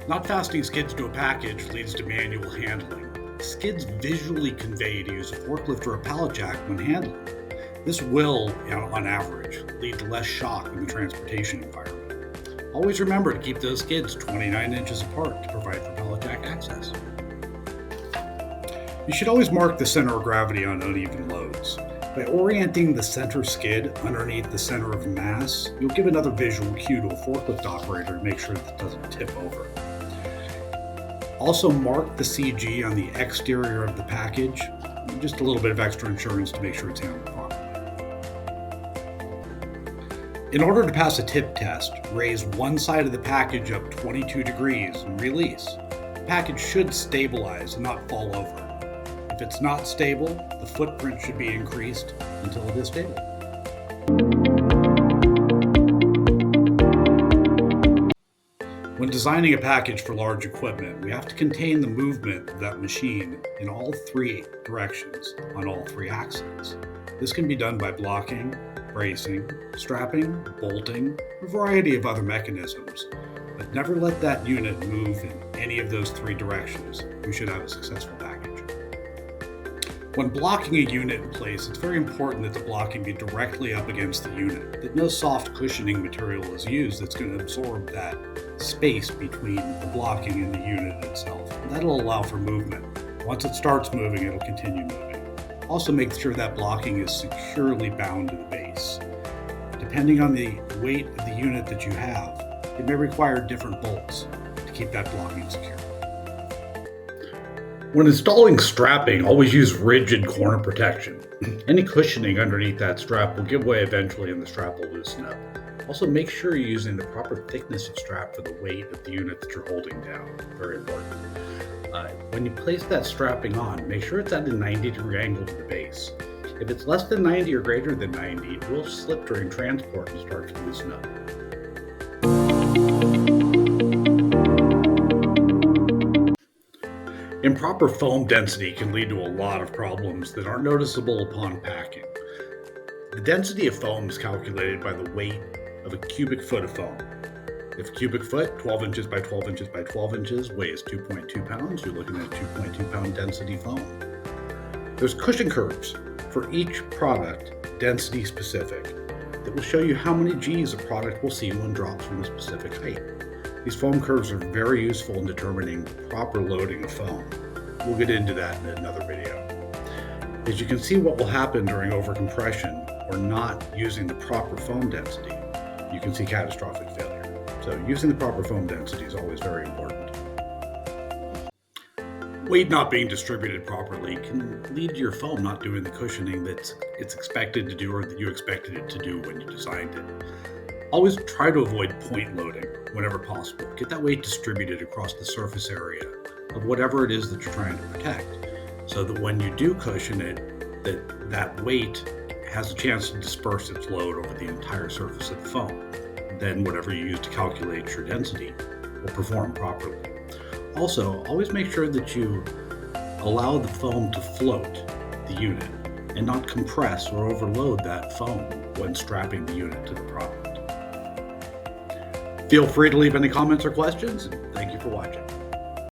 Not fastening skids to a package leads to manual handling. Skids visually convey to use a forklift or a pallet jack when handling. This will, on average, lead to less shock in the transportation environment. Always remember to keep those skids 29 inches apart to provide for pallet jack access. You should always mark the center of gravity on uneven loads. By orienting the center skid underneath the center of mass, you'll give another visual cue to a forklift operator to make sure that it doesn't tip over. Also mark the CG on the exterior of the package, just a little bit of extra insurance to make sure it's handled properly. In order to pass a tip test, raise one side of the package up 22 degrees and release. The package should stabilize and not fall over. If it's not stable, the footprint should be increased until it is stable. When designing a package for large equipment, we have to contain the movement of that machine in all three directions on all three axes. This can be done by blocking, bracing, strapping, bolting, a variety of other mechanisms, but never let that unit move in any of those three directions. You should have a successful package. When blocking a unit in place, it's very important that the blocking be directly up against the unit, that no soft cushioning material is used that's going to absorb that space between the blocking and the unit itself. That'll allow for movement. Once it starts moving, it'll continue moving. Also make sure that blocking is securely bound to the base. Depending on the weight of the unit that you have, it may require different bolts to keep that blocking secure. When installing strapping, always use rigid corner protection. Any cushioning underneath that strap will give way eventually and the strap will loosen up. Also, make sure you're using the proper thickness of strap for the weight of the unit that you're holding down. Very important. When you place that strapping on, make sure it's at a 90-degree angle to the base. If it's less than 90 or greater than 90, it will slip during transport and start to loosen up. Improper foam density can lead to a lot of problems that aren't noticeable upon packing. The density of foam is calculated by the weight of a cubic foot of foam. If a cubic foot, 12 inches by 12 inches by 12 inches, weighs 2.2 pounds, you're looking at 2.2 pound density foam. There's cushion curves for each product, density specific, that will show you how many G's a product will see when drops from a specific height. These foam curves are very useful in determining proper loading of foam. We'll get into that in another video. As you can see, what will happen during overcompression or not using the proper foam density, you can see catastrophic failure. So using the proper foam density is always very important. Weight not being distributed properly can lead to your foam not doing the cushioning that it's expected to do or that you expected it to do when you designed it. Always try to avoid point loading whenever possible. Get that weight distributed across the surface area of whatever it is that you're trying to protect, so that when you do cushion it, that weight has a chance to disperse its load over the entire surface of the foam. Then whatever you use to calculate your density will perform properly. Also, always make sure that you allow the foam to float the unit and not compress or overload that foam when strapping the unit to the product. Feel free to leave any comments or questions, and thank you for watching.